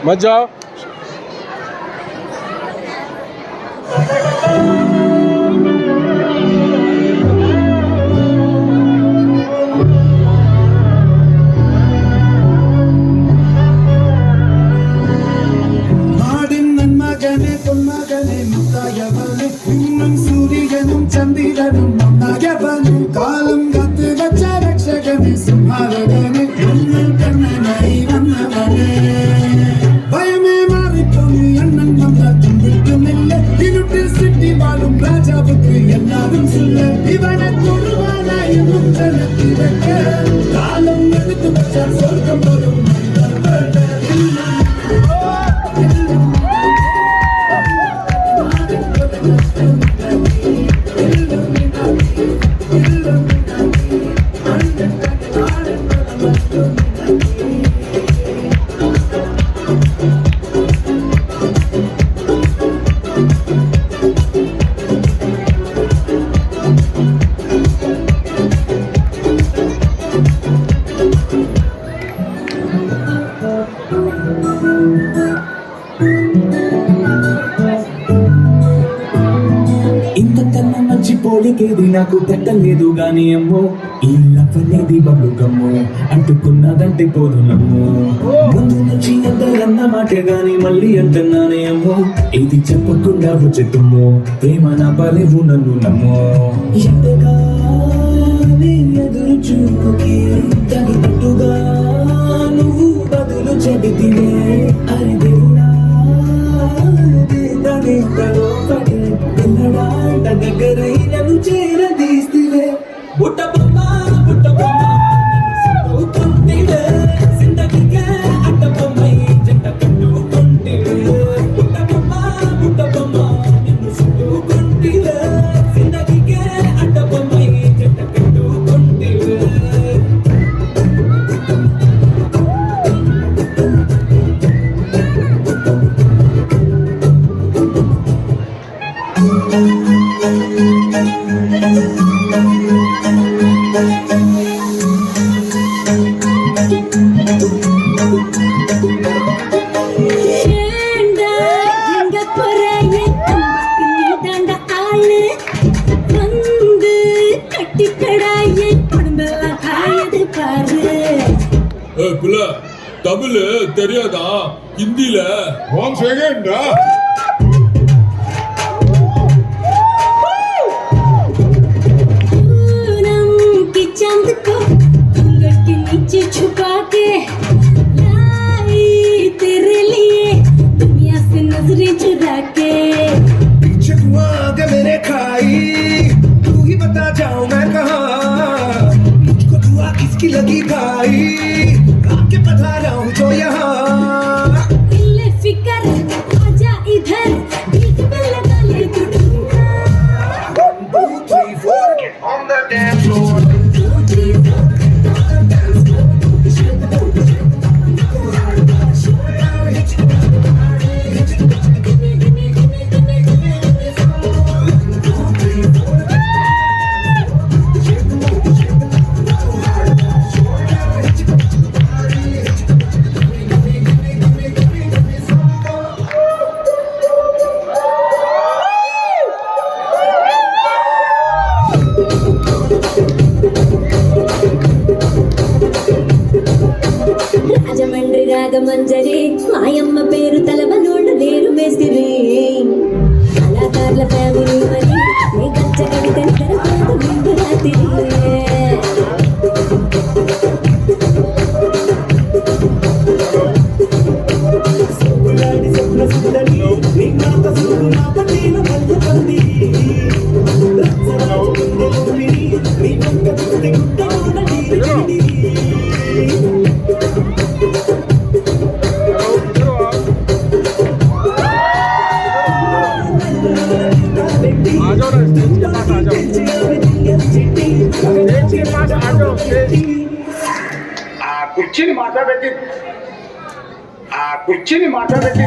मजा ചന്ദ്രനും ഒന്നായവനും കാലം കത്ത് വച്ച രക്ഷകനെ സുമാരകനെ കണ്ണനായി വന്നവനെ ഭയമേ മാറിപ്പോയി അണ്ണൻ വന്നാറ്റും വിട്ടുമില്ല ഇരുട്ടിൽ സിറ്റി വാഴും രാജാവുക്ക് എല്ലാവരും சொல்ல ഇവനെ തൊടുവാനായി മുത്തനത്തിരക്ക കാലം എടുത്തു വച്ചാൽ സ്വർഗം പോലും ఇంతకన్నా మంచి పోలికేది నాకు తట్టలేదు గాని అమ్మో ఈ లవ్వనేది బలుగమ్మో అంటుకున్నదంటే పోదు నమ్మో ముందు నుంచి ఎందరన్న మాట గాని మళ్ళీ అంటున్నానే అమ్మో ఇది చెప్పకుండా వచ్చేతుమ్మో ప్రేమ నా బలేవు నన్ను నమ్మో ఎంతగానే ఎదురు చూపుకి తగినట్టుగా నువ్వు బదులు చెబితివే అరే దేవుడా దగ్గరై నన్ను చేరదీస్తే బుట్ట బొమ్మ కొంటివే జిందగీకే అట్ట బొమ్మై జంట కట్టుకుంటివే బుట్ట బొమ్మ నిన్ను చుట్టుకుంటివే జిందగీకే అట్ట బొమ్మై జంట కట్టుకుంటివే தமிழ் தெரியாதா ஹிந்தில वन सेकंड चांद को घूंघट के नीचे छुपा के लाई तेरे लिए दुनिया से नजरें चुरा के पीछे तू आगे मेरे खाई तू ही बता जाऊं मैं कहाँ मुझको दुआ किसकी लगी भाई आके पधारा हूँ जो यहाँ फिकर आजा इधर बीच में लगा ले तू 1 2 3 4 get on the dance floor Rajahmundry Ragamanjari మాయమ్మ పేరు తలవనోళ్ళు లేరు మేస్తిరి కళాకారుల ఫ్యామిలీ మరి నీ గచ్చ కవిత తెరపోతు నిండు రాత్రి కుర్చీని మాట్లాడబెట్టి